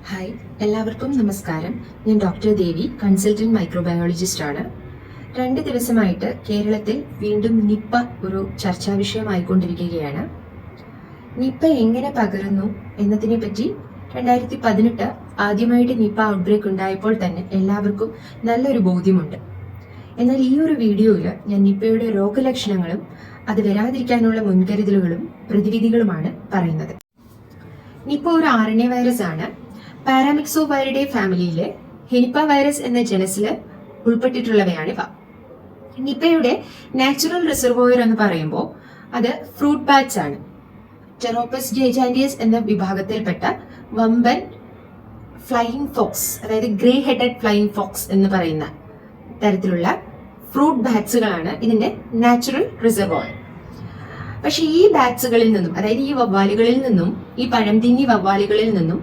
Hi, എല്ലാവർക്കും നമസ്കാരം. ഞാൻ ഡോക്ടർ ദേവി, കൺസൾട്ടന്റ് മൈക്രോബയോളജിസ്റ്റ് ആണ്. 2 ദിവസമായിട്ട് കേരളത്തിൽ വീണ്ടും നിപ്പ ഒരു ചർച്ചാ വിഷയമായിക്കൊണ്ടിരിക്കുകയാണ്. നിപ്പ എങ്ങനെ പകരുന്നു എന്നതിനെ പറ്റി 2018 ആദ്യമായിട്ട് നിപ്പ ഔട്ട്ബ്രേക്ക് ഉണ്ടായപ്പോൾ തന്നെ എല്ലാവർക്കും നല്ലൊരു ബോധ്യമുണ്ട്. എന്നാൽ ഈ ഒരു വീഡിയോയിൽ ഞാൻ നിപ്പയുടെ രോഗലക്ഷണങ്ങളും അത് വരാതിരിക്കാനുള്ള മുൻകരുതലുകളും പ്രതിവിധികളുമാണ് പറയുന്നത്. നിപ്പ ഒരു RNA വൈറസ് ആണ്. പാരാമിക്സോവൈറിഡേ ഫാമിലിയിലെ ഹെനിപ്പ വൈറസ് എന്ന ജനസിൽ ഉൾപ്പെട്ടിട്ടുള്ളവയാണിവ. നിപ്പയുടെ നാച്ചുറൽ റിസർവോയർ എന്ന് പറയുമ്പോൾ അത് ഫ്രൂട്ട് ബാറ്റ്സ് ആണ്. ടെറോപ്പസ് ജൈജാൻഡിയസ് എന്ന വിഭാഗത്തിൽപ്പെട്ട വമ്പൻ ഫ്ലൈയിങ് ഫോക്സ്, അതായത് ഗ്രേ ഹെഡഡ് ഫ്ലൈയിങ് ഫോക്സ് എന്ന് പറയുന്ന തരത്തിലുള്ള ഫ്രൂട്ട് ബാറ്റ്സുകളാണ് ഇതിന്റെ നാച്ചുറൽ റിസർവോയർ. പക്ഷെ ഈ ബാറ്റ്സുകളിൽ നിന്നും, അതായത് ഈ വവ്വാലുകളിൽ നിന്നും, ഈ പഴംതിന്നി വവ്വാലുകളിൽ നിന്നും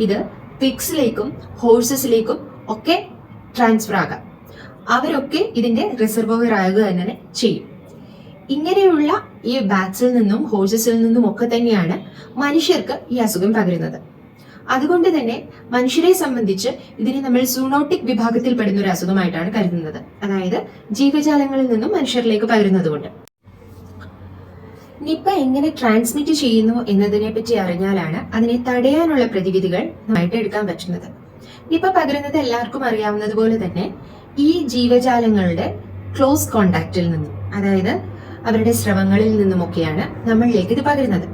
ഇത് പിഗ്സിലേക്കും ഹോഴ്സസിലേക്കും ഒക്കെ ട്രാൻസ്ഫർ ആകാം. അവരൊക്കെ ഇതിന്റെ റിസർവോയർ ആകുക തന്നെ ചെയ്യും. ഇങ്ങനെയുള്ള ഈ ബാറ്റ്സിൽ നിന്നും ഹോഴ്സസിൽ നിന്നും ഒക്കെ തന്നെയാണ് മനുഷ്യർക്ക് ഈ അസുഖം പകരുന്നത്. അതുകൊണ്ട് തന്നെ മനുഷ്യരെ സംബന്ധിച്ച് ഇതിനെ നമ്മൾ സൂണോട്ടിക് വിഭാഗത്തിൽ പെടുന്ന ഒരു അസുഖമായിട്ടാണ് കരുതുന്നത്. അതായത് ജീവജാലങ്ങളിൽ നിന്നും മനുഷ്യരിലേക്ക് പകരുന്നത് കൊണ്ട്. നിപ്പ എങ്ങനെ ട്രാൻസ്മിറ്റ് ചെയ്യുന്നു എന്നതിനെ പറ്റി അറിഞ്ഞാലാണ് അതിനെ തടയാനുള്ള പ്രതിവിധികൾ നന്നായിട്ട് എടുക്കാൻ പറ്റുന്നത്. നിപ്പ പകരുന്നത് എല്ലാവർക്കും അറിയാവുന്നതുപോലെ തന്നെ ഈ ജീവജാലങ്ങളുടെ ക്ലോസ് കോണ്ടാക്റ്റിൽ നിന്നും, അതായത് അവരുടെ സ്രവങ്ങളിൽ നിന്നുമൊക്കെയാണ് നമ്മളിലേക്ക് ഇത് പകരുന്നത്.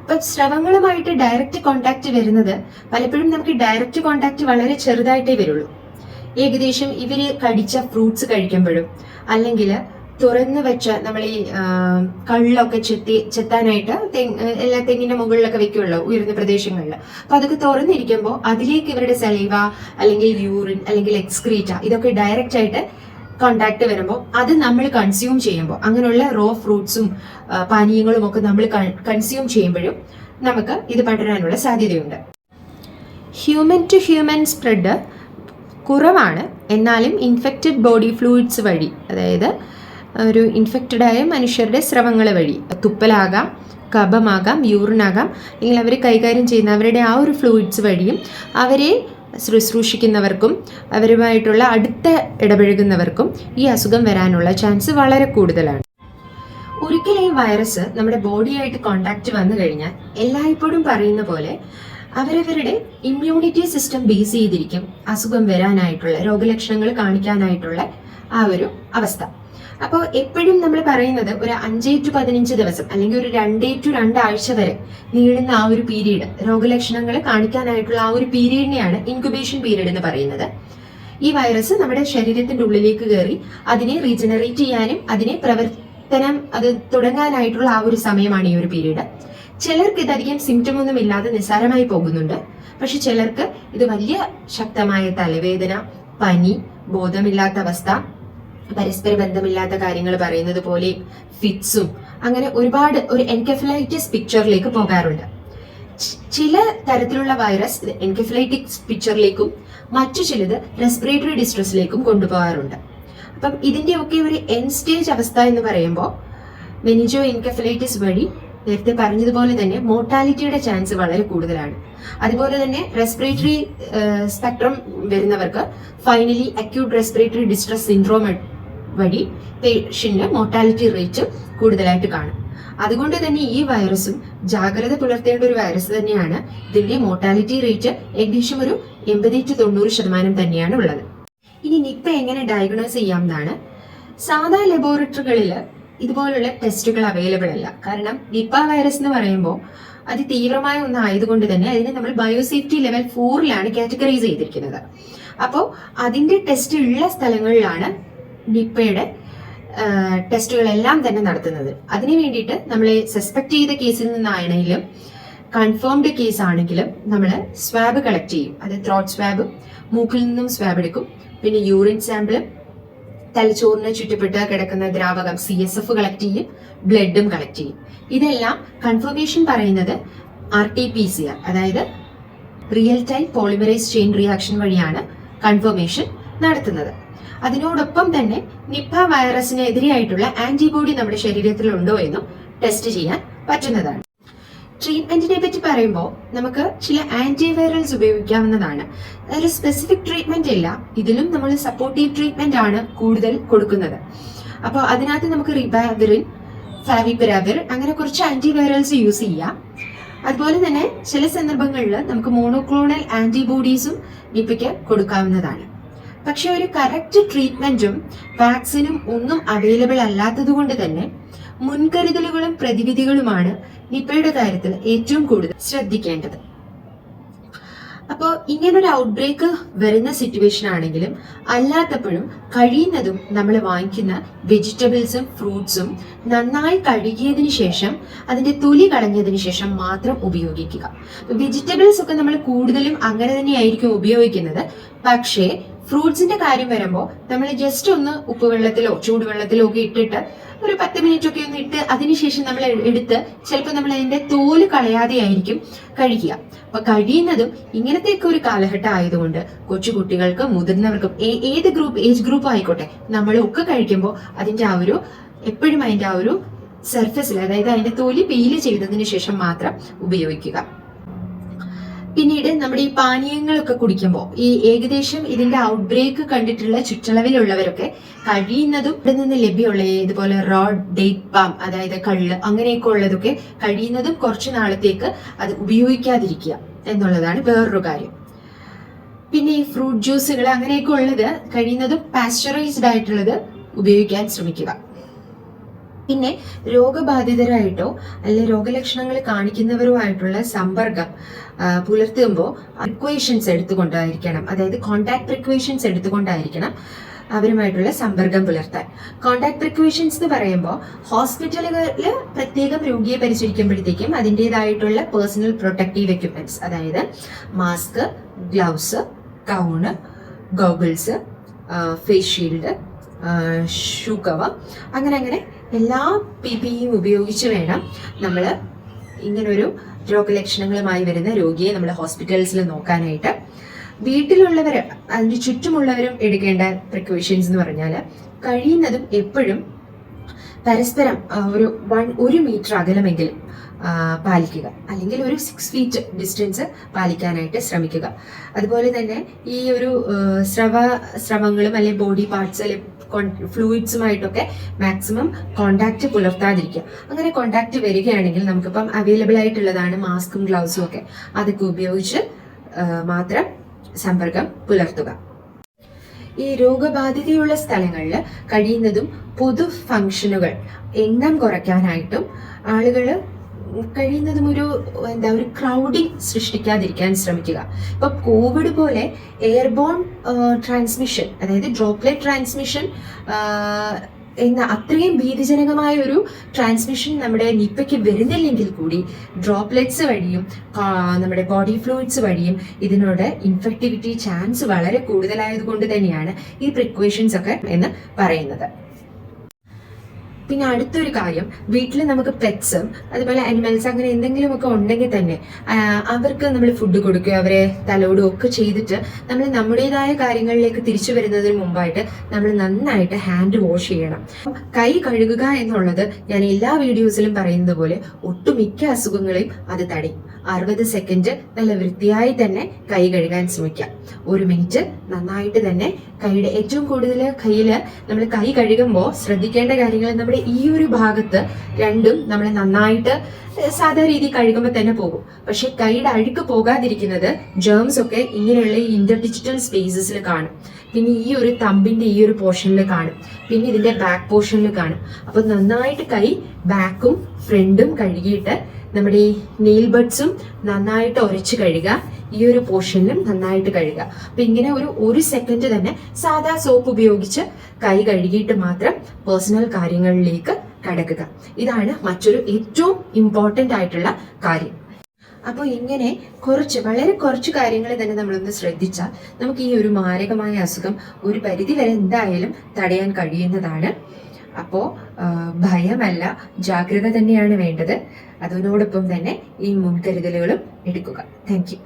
അപ്പൊ സ്രവങ്ങളുമായിട്ട് ഡയറക്റ്റ് കോണ്ടാക്ട് വരുന്നത് പലപ്പോഴും നമുക്ക് ഡയറക്റ്റ് കോണ്ടാക്ട് വളരെ ചെറുതായിട്ടേ വരുള്ളൂ. ഏകദേശം ഇവര് കടിച്ച ഫ്രൂട്ട്സ് കഴിക്കുമ്പോഴും, അല്ലെങ്കിൽ തുറന്നു വെച്ച നമ്മൾ ഈ കള്ളൊക്കെ ചെത്താനായിട്ട് എല്ലാ തെങ്ങിന്റെ മുകളിലൊക്കെ വെക്കുമല്ലോ ഉയർന്ന പ്രദേശങ്ങളിൽ. അപ്പൊ അതൊക്കെ തുറന്നിരിക്കുമ്പോൾ അതിലേക്ക് ഇവരുടെ സലീവ അല്ലെങ്കിൽ യൂറിൻ അല്ലെങ്കിൽ എക്സ്ക്രീറ്റ ഇതൊക്കെ ഡയറക്റ്റ് ആയിട്ട് കോണ്ടാക്ട് വരുമ്പോൾ അത് നമ്മൾ കൺസ്യൂം ചെയ്യുമ്പോൾ, അങ്ങനെയുള്ള റോ ഫ്രൂട്ട്സും പാനീയങ്ങളും ഒക്കെ നമ്മൾ കൺസ്യൂം ചെയ്യുമ്പോഴും നമുക്ക് ഇത് പടരാനുള്ള സാധ്യതയുണ്ട്. ഹ്യൂമൻ ടു ഹ്യൂമൻ സ്പ്രെഡ് കുറവാണ്. എന്നാലും ഇൻഫെക്റ്റഡ് ബോഡി ഫ്ലൂയിഡ്സ് വഴി, അതായത് ഒരു ഇൻഫെക്റ്റഡായ മനുഷ്യരുടെ സ്രവങ്ങൾ വഴി, തുപ്പലാകാം, കഫമാകാം, യൂറിനാകാം, അല്ലെങ്കിൽ അവർ കൈകാര്യം ചെയ്യുന്ന അവരുടെ ആ ഒരു ഫ്ലൂയിഡ്സ് വഴിയും അവരെ ശുശ്രൂഷിക്കുന്നവർക്കും അവരുമായിട്ടുള്ള അടുത്ത ഇടപഴകുന്നവർക്കും ഈ അസുഖം വരാനുള്ള ചാൻസ് വളരെ കൂടുതലാണ്. ഒരിക്കലും ഈ വൈറസ് നമ്മുടെ ബോഡിയായിട്ട് കോണ്ടാക്ട് വന്നു കഴിഞ്ഞാൽ എല്ലായ്പ്പോഴും പറയുന്ന പോലെ അവരവരുടെ ഇമ്മ്യൂണിറ്റി സിസ്റ്റം ബേസ് ചെയ്തിരിക്കും അസുഖം വരാനായിട്ടുള്ള, രോഗലക്ഷണങ്ങൾ കാണിക്കാനായിട്ടുള്ള ആ ഒരു അവസ്ഥ. അപ്പോൾ എപ്പോഴും നമ്മൾ പറയുന്നത് ഒരു 5 to 15 ദിവസം അല്ലെങ്കിൽ ഒരു 2 to 2 ആഴ്ച വരെ നീളുന്ന ആ ഒരു പീരീഡ്, രോഗലക്ഷണങ്ങൾ കാണിക്കാനായിട്ടുള്ള ആ ഒരു പീരീഡിനെയാണ് ഇൻക്യുബേഷൻ പീരീഡ് എന്ന് പറയുന്നത്. ഈ വൈറസ് നമ്മുടെ ശരീരത്തിന്റെ ഉള്ളിലേക്ക് കയറി അതിനെ റീജനറേറ്റ് ചെയ്യാനും അതിനെ പ്രവർത്തനം അത് തുടങ്ങാനായിട്ടുള്ള ആ ഒരു സമയമാണ് ഈ ഒരു പീരീഡ്. ചിലർക്ക് ഇതധികം സിംറ്റം ഒന്നും ഇല്ലാതെ നിസ്സാരമായി പോകുന്നുണ്ട്. പക്ഷെ ചിലർക്ക് ഇത് വലിയ ശക്തമായ തലവേദന, പനി, ബോധമില്ലാത്ത അവസ്ഥ, പരസ്പര ബന്ധമില്ലാത്ത കാര്യങ്ങൾ പറയുന്നത് പോലെ ഫിറ്റ്സും, അങ്ങനെ ഒരുപാട് ഒരു എൻകെഫലൈറ്റിസ് പിക്ചറിലേക്ക് പോകാറുണ്ട്. ചില തരത്തിലുള്ള വൈറസ് എൻകെഫലൈറ്റിക് പിക്ചറിലേക്കും മറ്റു ചിലത് റെസ്പിറേറ്ററി ഡിസ്ട്രസിലേക്കും കൊണ്ടുപോകാറുണ്ട്. അപ്പം ഇതിന്റെയൊക്കെ ഒരു എൻഡ് സ്റ്റേജ് അവസ്ഥ എന്ന് പറയുമ്പോൾ മെനിഞ്ചോ എൻകെഫലൈറ്റിസ് വഴി നേരത്തെ പറഞ്ഞതുപോലെ തന്നെ മോർട്ടാലിറ്റിയുടെ ചാൻസ് വളരെ കൂടുതലാണ്. അതുപോലെ തന്നെ റെസ്പിറേറ്ററി സ്പെക്ട്രം വരുന്നവർക്ക് finally acute respiratory distress syndrome വഴി പേഷ്യന്റ് മോർട്ടാലിറ്റി റേറ്റ് കൂടുതലായിട്ട് കാണും. അതുകൊണ്ട് തന്നെ ഈ വൈറസും ജാഗ്രത പുലർത്തേണ്ട ഒരു വൈറസ് തന്നെയാണ്. ഇതിന്റെ മോർട്ടാലിറ്റി റേറ്റ് ഏകദേശം ഒരു 80 to 90% തന്നെയാണ് ഉള്ളത്. ഇനി നിപ്പ എങ്ങനെ ഡയഗ്നോസ് ചെയ്യാമെന്നാണ്. സാധാ ലബോറട്ടറികളിൽ ഇതുപോലുള്ള ടെസ്റ്റുകൾ അവൈലബിൾ അല്ല. കാരണം നിപ്പ വൈറസ് എന്ന് പറയുമ്പോൾ അതിതീവ്രമായ ഒന്നായതുകൊണ്ട് തന്നെ അതിനെ നമ്മൾ ബയോസേഫ്റ്റി ലെവൽ 4 കാറ്റഗറൈസ് ചെയ്തിരിക്കുന്നത്. അപ്പോൾ അതിന്റെ ടെസ്റ്റ് ഉള്ള സ്ഥലങ്ങളിലാണ് നിപ്പയുടെ ടെസ്റ്റുകളെല്ലാം തന്നെ നടത്തുന്നത്. അതിനു വേണ്ടിയിട്ട് നമ്മൾ സസ്പെക്ട് ചെയ്ത കേസിൽ നിന്നാണെങ്കിലും കൺഫേംഡ് കേസ് ആണെങ്കിലും നമ്മൾ സ്വാബ് കളക്ട് ചെയ്യും. അത് ത്രോട്ട് സ്വാബും, മൂക്കിൽ നിന്നും സ്വാബ് എടുക്കും, പിന്നെ യൂറിൻ സാമ്പിളും, തലച്ചോറിന് ചുറ്റപ്പെട്ട് കിടക്കുന്ന ദ്രാവകം CSF കളക്ട് ചെയ്യും, ബ്ലഡും കളക്ട് ചെയ്യും. ഇതെല്ലാം കൺഫർമേഷൻ പറയുന്നത് RT-PCR, അതായത് real time polymerise chain reaction വഴിയാണ് കൺഫർമേഷൻ നടത്തുന്നത്. അതിനോടൊപ്പം തന്നെ നിപ്പ വൈറസിനെതിരെയായിട്ടുള്ള ആന്റിബോഡി നമ്മുടെ ശരീരത്തിൽ ഉണ്ടോ എന്നും ടെസ്റ്റ് ചെയ്യാൻ പറ്റുന്നതാണ്. ട്രീറ്റ്മെന്റിനെ പറ്റി പറയുമ്പോൾ നമുക്ക് ചില ആന്റിവൈറൽസ് ഉപയോഗിക്കാവുന്നതാണ്. അതൊരു സ്പെസിഫിക് ട്രീറ്റ്മെന്റ് ഇല്ല, ഇതിലും നമ്മൾ സപ്പോർട്ടീവ് ട്രീറ്റ്മെന്റ് ആണ് കൂടുതൽ കൊടുക്കുന്നത്. അപ്പോൾ അതിനകത്ത് നമുക്ക് റിബാവിറിൻ, ഫാവിപിറാവിർ അങ്ങനെ കുറച്ച് ആന്റിവൈറൽസ് യൂസ് ചെയ്യാം. അതുപോലെ തന്നെ ചില സന്ദർഭങ്ങളിൽ നമുക്ക് മോണോക്ലോണൽ ആന്റിബോഡീസും നിപ്പയ്ക്ക് കൊടുക്കാവുന്നതാണ്. പക്ഷെ ഒരു കറക്റ്റ് ട്രീറ്റ്മെന്റും വാക്സിനും ഒന്നും അവൈലബിൾ അല്ലാത്തത് കൊണ്ട് തന്നെ മുൻകരുതലുകളും പ്രതിവിധികളുമാണ് നിപ്പയുടെ കാര്യത്തിൽ ഏറ്റവും കൂടുതൽ ശ്രദ്ധിക്കേണ്ടത്. അപ്പോൾ ഇങ്ങനൊരു ഔട്ട്ബ്രേക്ക് വരുന്ന സിറ്റുവേഷൻ ആണെങ്കിലും അല്ലാത്തപ്പോഴും കഴിയുന്നതും നമ്മൾ വാങ്ങിക്കുന്ന വെജിറ്റബിൾസും ഫ്രൂട്ട്സും നന്നായി കഴുകിയതിനു ശേഷം അതിന്റെ തൊലി കളഞ്ഞതിന് ശേഷം മാത്രം ഉപയോഗിക്കുക. വെജിറ്റബിൾസ് ഒക്കെ നമ്മൾ കൂടുതലും അങ്ങനെ തന്നെയായിരിക്കും ഉപയോഗിക്കുന്നത്. പക്ഷേ ഫ്രൂട്ട്സിന്റെ കാര്യം വരുമ്പോൾ നമ്മൾ ജസ്റ്റ് ഒന്ന് ഉപ്പുവെള്ളത്തിലോ ചൂടുവെള്ളത്തിലോ ഒക്കെ ഇട്ടിട്ട് ഒരു 10 മിനിറ്റ് ഒക്കെ ഒന്ന് ഇട്ട് അതിനുശേഷം നമ്മൾ എടുത്ത് ചിലപ്പോൾ നമ്മൾ അതിന്റെ തോല് കളയാതെ ആയിരിക്കും കഴിക്കുക. അപ്പൊ കഴിയുന്നതും ഇങ്ങനത്തെയൊക്കെ ഒരു കാലഘട്ടം ആയതുകൊണ്ട് കൊച്ചുകുട്ടികൾക്കും മുതിർന്നവർക്കും ഏത് ഏജ് ഗ്രൂപ്പ് ആയിക്കോട്ടെ നമ്മളൊക്കെ കഴിക്കുമ്പോൾ അതിന്റെ എപ്പോഴും അതിന്റെ സർഫസിൽ, അതായത് അതിന്റെ തൊലി പീല് ചെയ്തതിന് ശേഷം മാത്രം ഉപയോഗിക്കുക. പിന്നീട് നമ്മുടെ ഈ പാനീയങ്ങളൊക്കെ കുടിക്കുമ്പോൾ ഈ ഏകദേശം ഇതിന്റെ ഔട്ട്ബ്രേക്ക് കണ്ടിട്ടുള്ള ചുറ്റളവിലുള്ളവരൊക്കെ കഴിയുന്നതും ഇവിടെ നിന്ന് ലഭ്യമുള്ള ഇതുപോലെ റോ ഡേറ്റ് പാം, അതായത് കള്ള് അങ്ങനെയൊക്കെ ഉള്ളതൊക്കെ കഴിയുന്നതും കുറച്ചു നാളത്തേക്ക് അത് ഉപയോഗിക്കാതിരിക്കുക എന്നുള്ളതാണ് വേറൊരു കാര്യം. പിന്നെ ഈ ഫ്രൂട്ട് ജ്യൂസുകൾ അങ്ങനെയൊക്കെ ഉള്ളത് കഴിയുന്നതും പാസ്ചറൈസ്ഡ് ആയിട്ടുള്ളത് ഉപയോഗിക്കാൻ ശ്രമിക്കുക. പിന്നെ രോഗബാധിതരായിട്ടോ അല്ലെ രോഗലക്ഷണങ്ങൾ കാണിക്കുന്നവരോ ആയിട്ടുള്ള സമ്പർക്കം പുലർത്തുമ്പോൾ പ്രിക്വേഷൻസ് എടുത്തുകൊണ്ടായിരിക്കണം, അതായത് കോണ്ടാക്ട് പ്രിക്വേഷൻസ് എടുത്തുകൊണ്ടായിരിക്കണം അവരുമായിട്ടുള്ള സമ്പർക്കം പുലർത്താൻ. കോണ്ടാക്ട് പ്രിക്വേഷൻസ് എന്ന് പറയുമ്പോൾ ഹോസ്പിറ്റലുകളിൽ പ്രത്യേകം രോഗിയെ പരിചരിക്കുമ്പോഴത്തേക്കും അതിൻ്റെതായിട്ടുള്ള പേഴ്സണൽ പ്രൊട്ടക്റ്റീവ് എക്യുപ്മെന്റ്സ്, അതായത് mask, gloves, gown, goggles, face shield, shoe cover, അങ്ങനെ എല്ലാ PPEയും ഉപയോഗിച്ച് വേണം നമ്മൾ ഇങ്ങനൊരു രോഗലക്ഷണങ്ങളുമായി വരുന്ന രോഗിയെ നമ്മൾ ഹോസ്പിറ്റൽസിൽ നോക്കാനായിട്ട്. വീട്ടിലുള്ളവർ അതിന് ചുറ്റുമുള്ളവരും എടുക്കേണ്ട പ്രിക്കോഷൻസ് എന്ന് പറഞ്ഞാൽ കഴിയുന്നതും എപ്പോഴും പരസ്പരം ഒരു മീറ്റർ അകലമെങ്കിലും പാലിക്കുക, അല്ലെങ്കിൽ ഒരു 6 ഫീറ്റ് ഡിസ്റ്റൻസ് പാലിക്കാനായിട്ട് ശ്രമിക്കുക. അതുപോലെ തന്നെ ഈ ഒരു സ്രവങ്ങളും അല്ലെങ്കിൽ ബോഡി പാർട്സ് അല്ലെങ്കിൽ ഫ്ലൂയിഡ്സുമായിട്ടൊക്കെ മാക്സിമം കോണ്ടാക്ട് പുലർത്താതിരിക്കുക. അങ്ങനെ കോണ്ടാക്ട് വരികയാണെങ്കിൽ നമുക്കിപ്പം അവൈലബിൾ ആയിട്ടുള്ളതാണ് മാസ്കും ഗ്ലൗസും ഒക്കെ, അതൊക്കെ ഉപയോഗിച്ച് മാത്രം സമ്പർക്കം പുലർത്തുക. ഈ രോഗബാധിതയുള്ള സ്ഥലങ്ങളിൽ കഴിയുന്നതും പൊതു ഫംഗ്ഷനുകൾ എണ്ണം കുറയ്ക്കാനായിട്ടും ആളുകൾ കഴിയുന്നതും ഒരു ക്രൗഡിങ് സൃഷ്ടിക്കാതിരിക്കാൻ ശ്രമിക്കുക. ഇപ്പൊ കോവിഡ് പോലെ എയർബോൺ ട്രാൻസ്മിഷൻ, അതായത് ഡ്രോപ്ലെറ്റ് ട്രാൻസ്മിഷൻ എന്ന അത്രയും ഭീതിജനകമായ ഒരു ട്രാൻസ്മിഷൻ നമ്മുടെ നിപ്പയ്ക്ക് വരുന്നില്ലെങ്കിൽ കൂടി ഡ്രോപ്ലെറ്റ്സ് വഴിയും നമ്മുടെ ബോഡി ഫ്ലൂയിഡ്സ് വഴിയും ഇതിനോട് ഇൻഫെക്ടിവിറ്റി ചാൻസ് വളരെ കൂടുതലായതുകൊണ്ട് തന്നെയാണ് ഈ പ്രിക്കോഷൻസ് ഒക്കെ എന്ന് പറയുന്നത്. പിന്നെ അടുത്തൊരു കാര്യം, വീട്ടിൽ നമുക്ക് പെറ്റ്സും അതുപോലെ അനിമൽസ് അങ്ങനെ എന്തെങ്കിലുമൊക്കെ ഉണ്ടെങ്കിൽ തന്നെ അവർക്ക് നമ്മൾ ഫുഡ് കൊടുക്കുക, അവരെ തലോടുക ഒക്കെ ചെയ്തിട്ട് നമ്മൾ നമ്മുടേതായ കാര്യങ്ങളിലേക്ക് തിരിച്ചു വരുന്നതിന് മുമ്പായിട്ട് നമ്മൾ നന്നായിട്ട് ഹാൻഡ് വാഷ് ചെയ്യണം. കൈ കഴുകുക എന്നുള്ളത് ഞാൻ എല്ലാ വീഡിയോസിലും പറയുന്നത് പോലെ ഒട്ടുമിക്ക അസുഖങ്ങളെയും അത് തടയും. 60 സെക്കൻഡ് നല്ല വൃത്തിയായി തന്നെ കൈ കഴുകാൻ ശ്രമിക്കാം. 1 മിനിറ്റ് നന്നായിട്ട് തന്നെ കൈയുടെ ഏറ്റവും കൂടുതൽ നമ്മൾ കൈ കഴുകുമ്പോൾ ശ്രദ്ധിക്കേണ്ട കാര്യങ്ങൾ, നമ്മുടെ ഈ ഒരു ഭാഗത്ത് രണ്ടും നമ്മൾ നന്നായിട്ട് സാധാ രീതി കഴുകുമ്പോൾ തന്നെ പോകും. പക്ഷെ കൈയുടെ അഴുക്ക് പോകാതിരിക്കുന്നത് ജേംസ് ഒക്കെ ഇങ്ങനെയുള്ള ഈ ഇന്റർഡിജിറ്റൽ സ്പേസസിൽ കാണും. പിന്നെ ഈ ഒരു തമ്പിന്റെ ഈ ഒരു പോർഷനിൽ കാണും, പിന്നെ ഇതിന്റെ ബാക്ക് പോർഷനിൽ കാണും. അപ്പൊ നന്നായിട്ട് കൈ ബാക്കും ഫ്രണ്ടും കഴുകിയിട്ട് നമ്മുടെ ഈ നെയിൽ ബഡ്സും നന്നായിട്ട് ഉരച്ച് കഴുകുക, ഈ ഒരു പോർഷനിലും നന്നായിട്ട് കഴുകുക. അപ്പൊ ഇങ്ങനെ 1 സെക്കൻഡ് തന്നെ സാധാ സോപ്പ് ഉപയോഗിച്ച് കൈ കഴുകിയിട്ട് മാത്രം പേഴ്സണൽ കാര്യങ്ങളിലേക്ക് കടക്കുക. ഇതാണ് മറ്റൊരു ഏറ്റവും ഇമ്പോർട്ടൻ്റ് ആയിട്ടുള്ള കാര്യം. അപ്പോൾ ഇങ്ങനെ വളരെ കുറച്ച് കാര്യങ്ങൾ തന്നെ നമ്മളൊന്ന് ശ്രദ്ധിച്ചാൽ നമുക്ക് ഈ ഒരു മാരകമായ അസുഖം ഒരു പരിധി വരെ എന്തായാലും തടയാൻ കഴിയുന്നതാണ്. അപ്പോൾ ഭയമല്ല, ജാഗ്രത തന്നെയാണ് വേണ്ടത്. അതിനോടൊപ്പം തന്നെ ഈ മുൻകരുതലുകളും എടുക്കുക. Thank you.